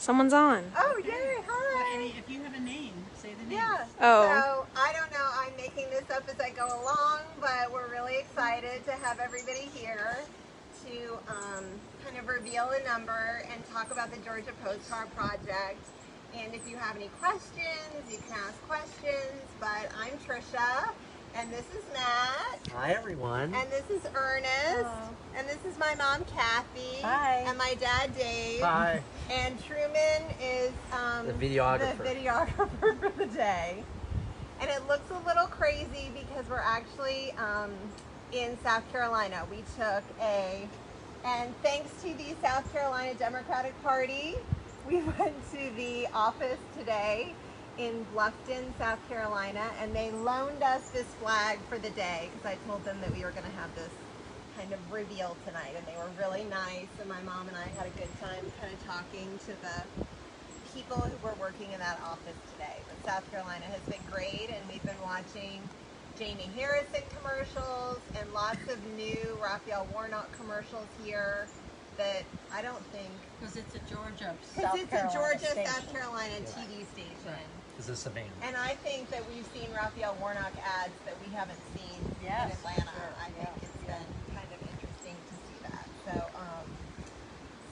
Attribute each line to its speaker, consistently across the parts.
Speaker 1: Someone's on.
Speaker 2: Oh, yay, hi.
Speaker 3: Well, if you have a name, say the name.
Speaker 2: Yeah.
Speaker 1: Oh.
Speaker 2: So, I don't know, I'm making this up as I go along, but we're really excited to have everybody here to kind of reveal a number and talk about the Georgia Postcard Project. And if you have any questions, you can ask questions, but I'm Trisha, and this is Matt.
Speaker 4: Hi, everyone.
Speaker 2: And this is Ernest.
Speaker 3: Hello.
Speaker 2: And this is my mom, Kathy.
Speaker 3: Hi.
Speaker 2: And my dad, Dave.
Speaker 4: Hi.
Speaker 2: And Truman is
Speaker 4: The videographer.
Speaker 2: the videographer for the day. And it looks a little crazy because we're actually in South Carolina. We took and thanks to the South Carolina Democratic Party, we went to the office today in Bluffton, South Carolina, and they loaned us this flag for the day because I told them that we were going to have this kind of reveal tonight, and they were really nice, and my mom and I had a good time kind of talking to the people who were working in that office today. But South Carolina has been great, and we've been watching Jamie Harrison commercials and lots of new Raphael Warnock commercials here that I don't think...
Speaker 3: Because it's a Georgia,
Speaker 2: Because it's a Georgia,
Speaker 3: station.
Speaker 2: South Carolina TV station.
Speaker 3: Right.
Speaker 4: This is Savannah.
Speaker 2: And I think that we've seen Raphael Warnock ads that we haven't seen in
Speaker 3: Yes,
Speaker 2: Atlanta.
Speaker 3: sure.
Speaker 2: I think it's been kind of interesting to see that.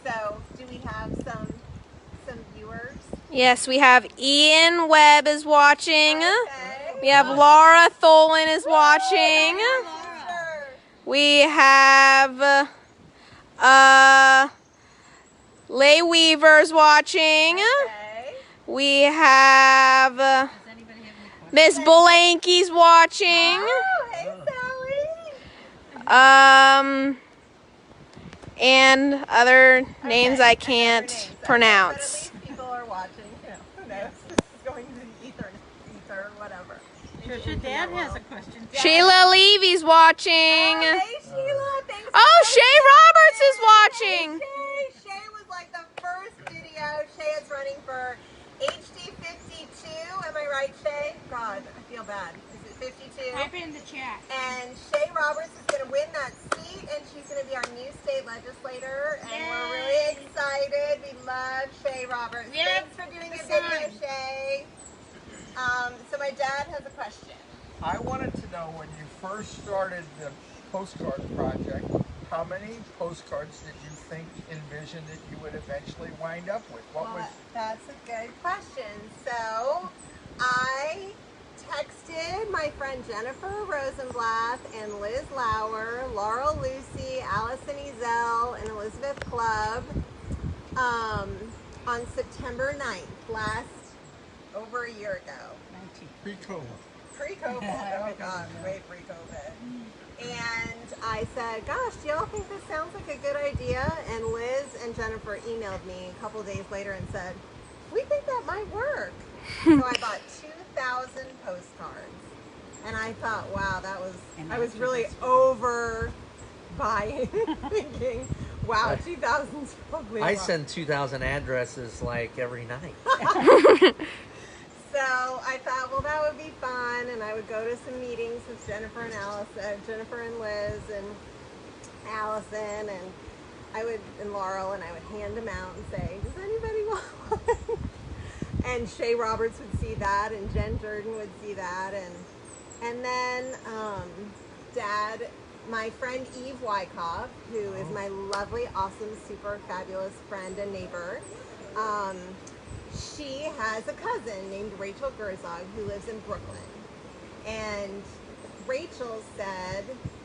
Speaker 2: So do we have some viewers?
Speaker 1: Yes, we have Ian Webb is watching.
Speaker 2: Okay.
Speaker 1: We have Laura Tholen is watching.
Speaker 2: Sure.
Speaker 1: We have Lay Weaver's watching.
Speaker 2: Okay.
Speaker 1: We have
Speaker 3: Does anybody have any questions?
Speaker 1: Miss Blanky's watching.
Speaker 2: Oh, hey, Sally.
Speaker 1: And other names
Speaker 2: Okay,
Speaker 1: I
Speaker 2: other
Speaker 1: can't
Speaker 2: names. Okay,
Speaker 1: pronounce.
Speaker 2: But at least people are watching. Who knows? This is going to the ether or whatever.
Speaker 3: Trisha, Dad has a question.
Speaker 1: Sheila Levy's watching.
Speaker 2: Hey, Sheila. Thanks.
Speaker 1: Oh,
Speaker 2: for
Speaker 1: Shay Roberts is watching.
Speaker 2: Shay was like the first video. Shay is running for HD52. Am I right, Shay? God, I feel bad. Is it 52?
Speaker 3: Type it in the chat.
Speaker 2: And Shay Roberts is going to win that seat, and she's going to be our new state legislator. And we're really excited. We love Shay Roberts.
Speaker 3: Yep.
Speaker 2: Thanks for doing a video, Shay. So my dad has a question.
Speaker 5: I wanted to know, when you first started the postcard project, how many postcards did you think, envision that you would eventually wind up with?
Speaker 2: That's a good question. So I texted my friend Jennifer Rosenblatt and Liz Lauer, Laurel Lucy, Allison Ezel, and Elizabeth Clubb on September 9th, over a year ago.
Speaker 5: Pre-COVID.
Speaker 2: Pre-COVID. Oh God, way pre-COVID. And I said, gosh, do y'all think this sounds like a good idea? And Liz and Jennifer emailed me a couple days later and said, we think that might work. So I bought 2,000 postcards. And I thought, wow, I was really over buying, thinking, wow, 2,000 is probably a
Speaker 4: I
Speaker 2: lot.
Speaker 4: send 2,000 addresses like every night.
Speaker 2: So I thought, well, that would be fun, and I would go to some meetings with Jennifer and Liz and Allison, and Laurel, and I would hand them out and say, does anybody want one? And Shay Roberts would see that, and Jen Jordan would see that, and then Dad, my friend Eve Wyckoff, who is my lovely, awesome, super fabulous friend and neighbor, she has a cousin named Rachel Gerzog who lives in Brooklyn. And Rachel said,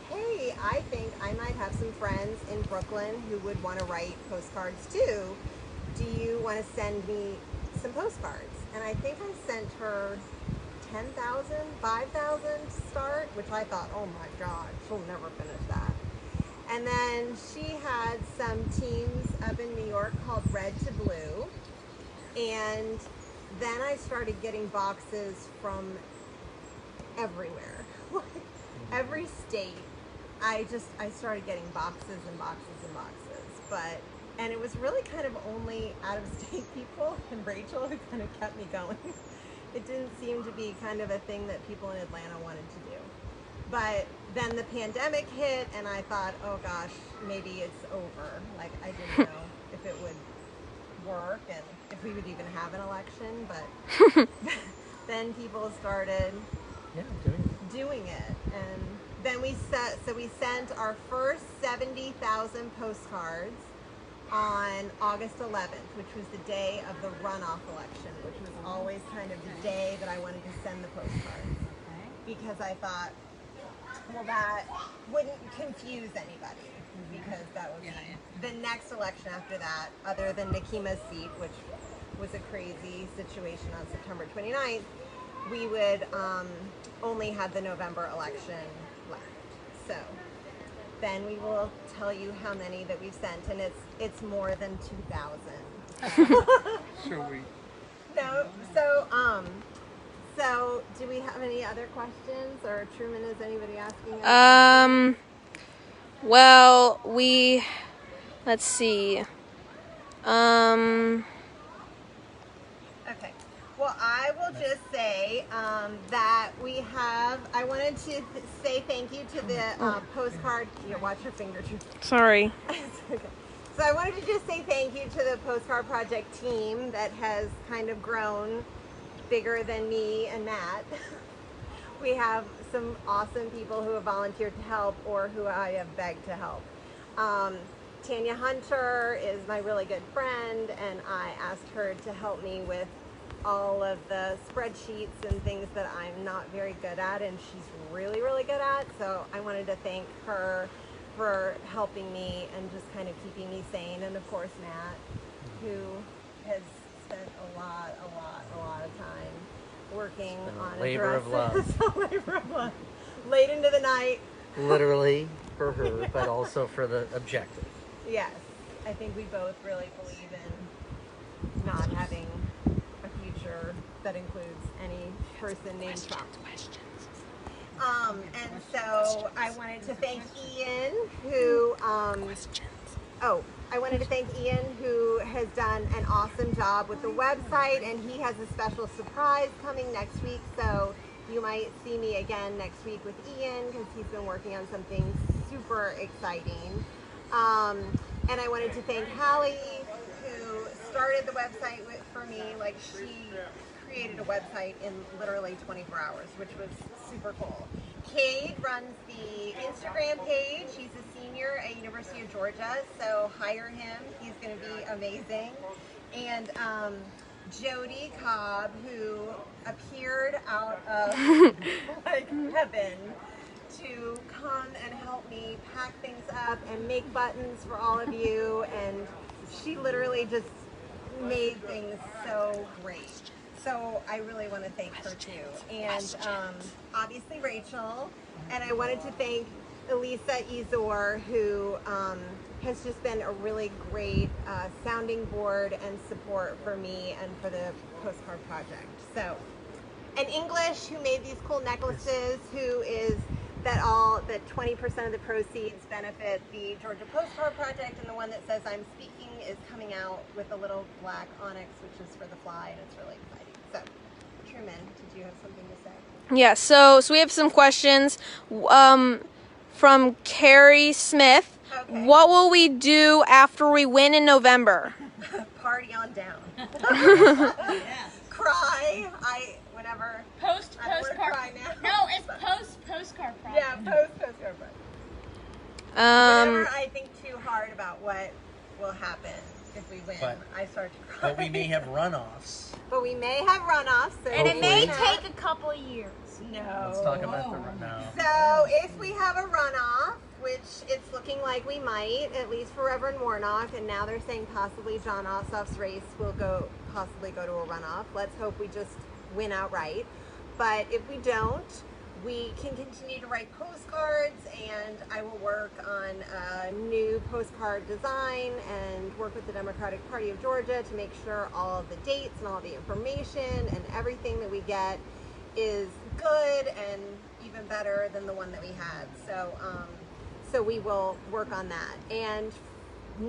Speaker 2: hey, I think I might have some friends in Brooklyn who would want to write postcards too. Do you want to send me some postcards? And I think I sent her 10,000, 5,000 to start, which I thought, oh my God, she'll never finish that. And then she had some teams up in New York called Red to Blue. And then I started getting boxes from everywhere. Every state. I started getting boxes and boxes and boxes. And it was really kind of only out-of-state people and Rachel who kind of kept me going. It didn't seem to be kind of a thing that people in Atlanta wanted to do. But then the pandemic hit, and I thought, oh gosh, maybe it's over. Like, I didn't know if it would work and if we would even have an election, but then people started
Speaker 4: Yeah, doing
Speaker 2: it, and then we sent our first 70,000 postcards on August 11th, which was the day of the runoff election, which was always kind of the day that I wanted to send the postcards, because I thought, well, that wouldn't confuse anybody, because that would be the next election after that, other than Nakima's seat, which was a crazy situation on September 29th, we would only have the November election left. So then we will tell you how many that we've sent, and it's more than 2,000.
Speaker 5: So we.
Speaker 2: No, so do we have any other questions, or Truman, is anybody asking?
Speaker 1: Well, let's see.
Speaker 2: Okay. Well, I will just say that I wanted to say thank you to the postcard. Watch your finger.
Speaker 1: Sorry.
Speaker 2: Okay. So I wanted to just say thank you to the Postcard Project team that has kind of grown bigger than me and Matt. We have some awesome people who have volunteered to help, or who I have begged to help. Tanya Hunter is my really good friend, and I asked her to help me with all of the spreadsheets and things that I'm not very good at, and she's really, really good at. So I wanted to thank her for helping me and just kind of keeping me sane. And of course, Matt, who has spent a lot of time working on
Speaker 4: labor of love.
Speaker 2: Labor of love. Late into the night.
Speaker 4: Literally for her, but also for the objective.
Speaker 2: Yes, I think we both really believe in not having a future that includes any person named Trump. And so I wanted to thank Ian, who I wanted to thank Ian, who has done an awesome job with the website, and he has a special surprise coming next week. So you might see me again next week with Ian, because he's been working on something super exciting. And I wanted to thank Hallie, who started the website for me. Like, she created a website in literally 24 hours, which was super cool. Cade runs the Instagram page. He's a senior at University of Georgia, so hire him. He's going to be amazing. And Jody Cobb, who appeared out of like heaven to come and help me pack things up and make buttons for all of you, and she literally just made things so great. So I really want to thank her too. And obviously Rachel, and I wanted to thank Elisa Izor, who has just been a really great sounding board and support for me and for the Postcard Project. So, and English, who made these cool necklaces, who is that 20% of the proceeds benefit the Georgia Postcard Project, and the one that says I'm speaking is coming out with a little black onyx, which is for the fly, and it's really exciting. So, Truman, did you have something to say?
Speaker 1: Yeah, so we have some questions from Carrie Smith.
Speaker 2: Okay.
Speaker 1: What will we do after we win in November?
Speaker 2: Party on down.
Speaker 3: Yes.
Speaker 2: Cry. Whenever.
Speaker 3: Postcard.
Speaker 2: Cry now.
Speaker 3: No, it's postcard project.
Speaker 2: Yeah, postcard project. Whenever I think too hard about what will happen if we win, I start to cry.
Speaker 4: But we may have runoffs.
Speaker 2: But we may have runoffs. So
Speaker 3: And it may
Speaker 4: Hopefully.
Speaker 3: take a couple of years.
Speaker 2: No.
Speaker 4: Let's talk about the runoff.
Speaker 2: So if we have a runoff, which it's looking like we might, at least for Reverend Warnock, and now they're saying possibly John Ossoff's race will possibly go to a runoff. Let's hope we just win outright. But if we don't, we can continue to write postcards, and I will work on a new postcard design and work with the Democratic Party of Georgia to make sure all of the dates and all the information and everything that we get is good and even better than the one that we had. So we will work on that. And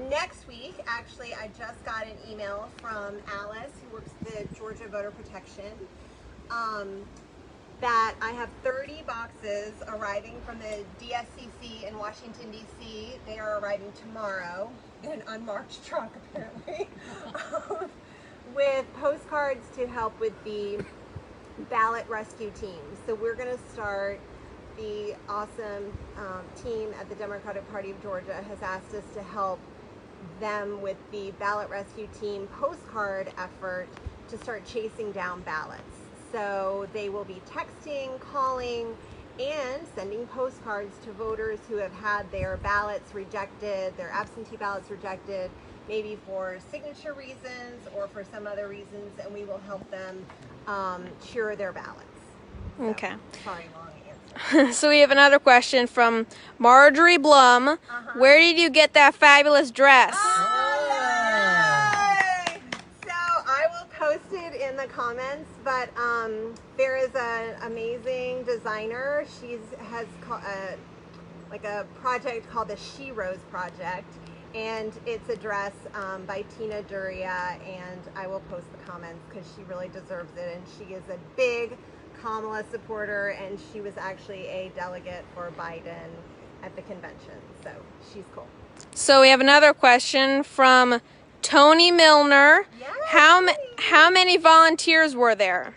Speaker 2: next week, actually, I just got an email from Alice, who works at the Georgia Voter Protection, that I have 30 boxes arriving from the DSCC in Washington, D.C. They are arriving tomorrow in an unmarked truck, apparently, with postcards to help with the ballot rescue team. So we're going to start. The awesome team at the Democratic Party of Georgia has asked us to help them with the ballot rescue team postcard effort to start chasing down ballots. So they will be texting, calling, and sending postcards to voters who have had their ballots rejected, their absentee ballots rejected, maybe for signature reasons or for some other reasons, and we will help them cure their ballots. So,
Speaker 1: Okay.
Speaker 2: sorry, long answer.
Speaker 1: So we have another question from Marjorie Blum. Where did you get that fabulous dress?
Speaker 2: Yay! So I will post it in the comments, but there is an amazing designer. She has like a project called the She Rose Project, and it's a dress by Tina Duria, and I will post the comments because she really deserves it, and she is a big Kamala supporter, and she was actually a delegate for Biden at the convention, so she's cool.
Speaker 1: So we have another question from Tony Milner.
Speaker 2: Yeah,
Speaker 1: How many volunteers were there?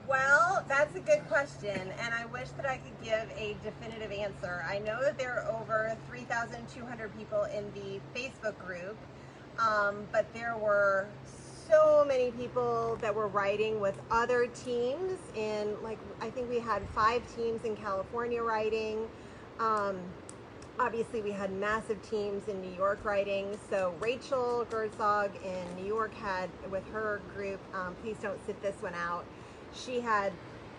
Speaker 2: Well, that's a good question, and I wish that I could give a definitive answer. I know that there are over 3,200 people in the Facebook group, but there were so many people that were writing with other teams in, like, I think we had 5 teams in California writing. Obviously we had massive teams in New York writing. So Rachel Gerzog in New York had, with her group, Please Don't Sit This One Out, she had,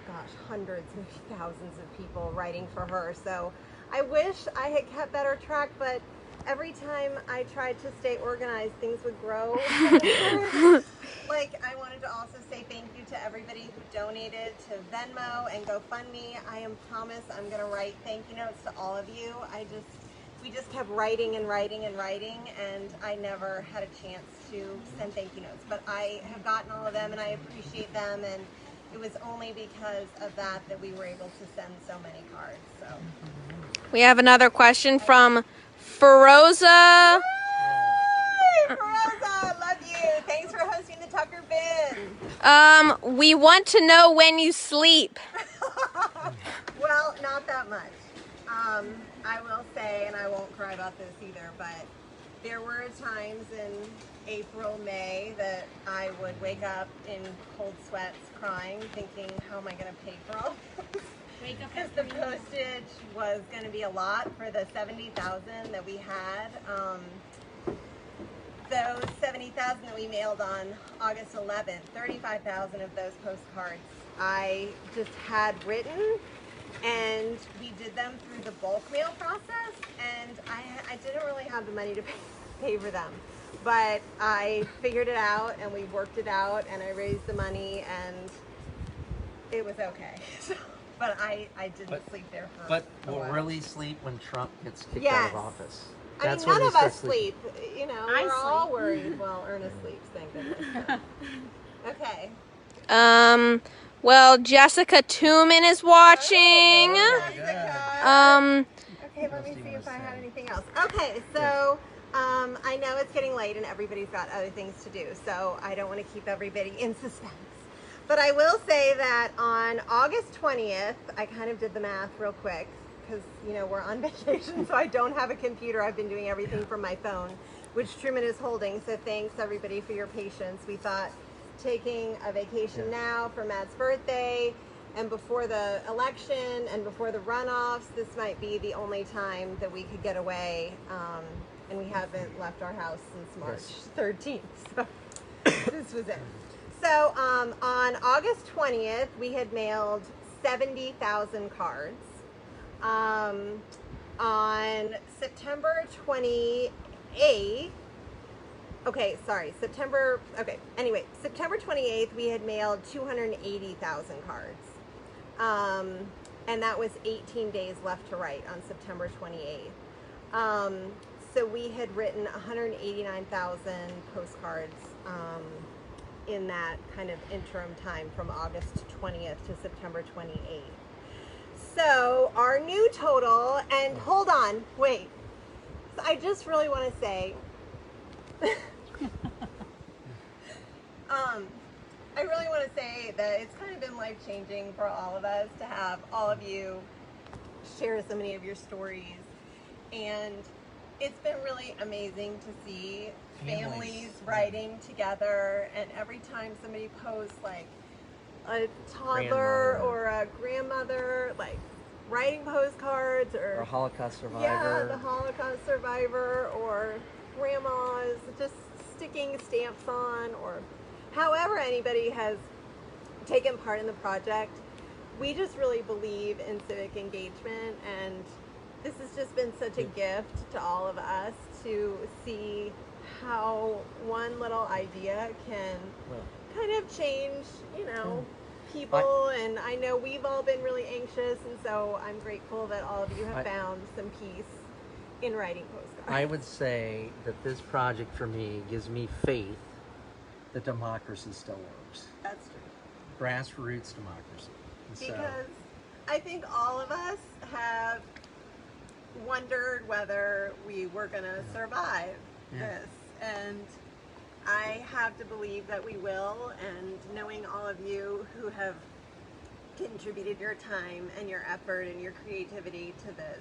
Speaker 2: gosh, hundreds, maybe thousands of people writing for her. So I wish I had kept better track, but every time I tried to stay organized, things would grow. Like, I wanted to also say thank you to everybody who donated to Venmo and GoFundMe. I promise I'm going to write thank you notes to all of you. We just kept writing and writing and writing, and I never had a chance to send thank you notes. But I have gotten all of them, and I appreciate them, and it was only because of that we were able to send so many cards. So
Speaker 1: We have another question from Feroza.
Speaker 2: Yay! Feroza, love you. Thanks for hosting the Tucker Bin.
Speaker 1: We want to know when you sleep.
Speaker 2: Well, not that much. I will say, and I won't cry about this either, but there were times in April, May that I would wake up in cold sweats crying, thinking, how am I going to pay for all this? Because the postage was going to be a lot for the 70,000 that we had. Those 70,000 that we mailed on August 11th, 35,000 of those postcards I just had written, and we did them through the bulk mail process, and I didn't really have the money to pay for them. But I figured it out, and we worked it out, and I raised the money, and it was okay. But I didn't sleep there for
Speaker 4: But
Speaker 2: a
Speaker 4: we'll
Speaker 2: while.
Speaker 4: really sleep when Trump gets kicked out
Speaker 2: Yes.
Speaker 4: of office.
Speaker 2: I mean,
Speaker 4: That's when
Speaker 2: none
Speaker 4: we
Speaker 2: of
Speaker 4: start
Speaker 2: us sleep. You know,
Speaker 3: I
Speaker 2: we're all
Speaker 3: sleep.
Speaker 2: worried. Well, Ernest sleeps, thank goodness. Okay.
Speaker 1: Well, Jessica Tooman is watching.
Speaker 2: Okay, let me see if I have anything else. Okay, so I know it's getting late and everybody's got other things to do, so I don't want to keep everybody in suspense. But I will say that on August 20th, I kind of did the math real quick because, you know, we're on vacation, so I don't have a computer. I've been doing everything from my phone, which Truman is holding, so thanks everybody for your patience. We thought taking a vacation now for Matt's birthday and before the election and before the runoffs, this might be the only time that we could get away, and we haven't left our house since March 13th, so this was it. So on August 20th, we had mailed 70,000 cards. On September 28th, September 28th, we had mailed 280,000 cards. And that was 18 days left to write on September 28th. So we had written 189,000 postcards in that kind of interim time from August 20th to September 28th. So our new total, and hold on, wait. So I just really want to say, I really want to say that it's kind of been life-changing for all of us to have all of you share so many of your stories. And it's been really amazing to see families riding together, and every time somebody posts like a toddler or a grandmother like writing postcards, or
Speaker 4: a Holocaust survivor.
Speaker 2: Yeah, the Holocaust survivor, or grandmas just sticking stamps on, or however anybody has taken part in the project. We just really believe in civic engagement, and this has just been such a gift to all of us to see how one little idea can kind of change, you know, people. And I know we've all been really anxious, and so I'm grateful that all of you have found some peace in writing postcards.
Speaker 4: I would say that this project for me gives me faith that democracy still works.
Speaker 2: That's true.
Speaker 4: Grassroots democracy. And
Speaker 2: because I think all of us have wondered whether we were going to survive this, and I have to believe that we will. And knowing all of you who have contributed your time and your effort and your creativity to this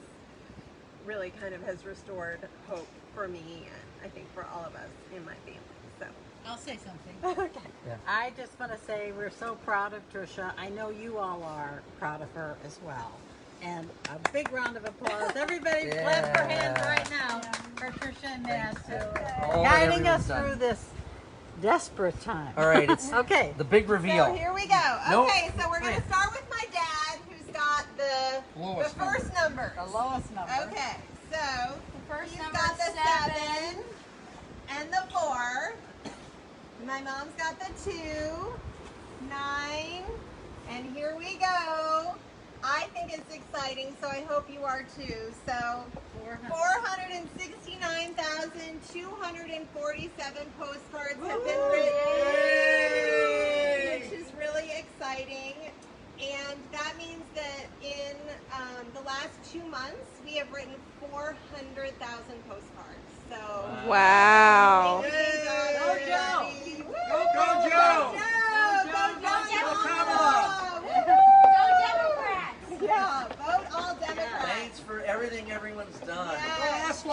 Speaker 2: really kind of has restored hope for me, and I think for all of us in my family. So
Speaker 3: I'll say something.
Speaker 2: okay.
Speaker 6: I just want to say we're so proud of Tricia. I know you all are proud of her as well. And a big round of applause. Everybody clap their hands right now for Tricia and Matt guiding us through this desperate time.
Speaker 4: All right, it's
Speaker 6: okay.
Speaker 4: The big reveal.
Speaker 2: So here we go.
Speaker 4: Nope.
Speaker 2: Okay, so we're going to start with my dad, who's got the first number.
Speaker 6: The lowest number.
Speaker 2: Okay, so
Speaker 3: First
Speaker 2: he's
Speaker 3: number
Speaker 2: got the
Speaker 3: 7
Speaker 2: and the 4. My mom's got the 2, 9, and here we go. I think it's exciting, so I hope you are too. So 469,247 postcards have been written, which is really exciting. And that means that in the last 2 months, we have written 400,000 postcards. So
Speaker 1: Wow.
Speaker 2: Go
Speaker 6: Joe!
Speaker 2: Go Joe! Yeah, vote all Democrats.
Speaker 4: Thanks for everything everyone's done.
Speaker 2: Yes.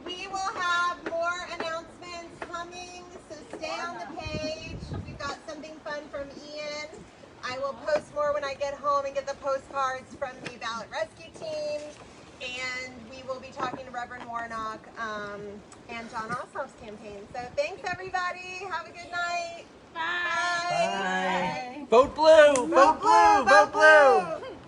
Speaker 2: We will have more announcements coming, so stay on the page. We've got something fun from Ian. I will post more when I get home and get the postcards from the ballot rescue team. And we will be talking to Reverend Warnock and John Ossoff's campaign. So thanks, everybody. Have a good night.
Speaker 3: Bye.
Speaker 2: Bye.
Speaker 4: Bye. Vote blue. Vote blue.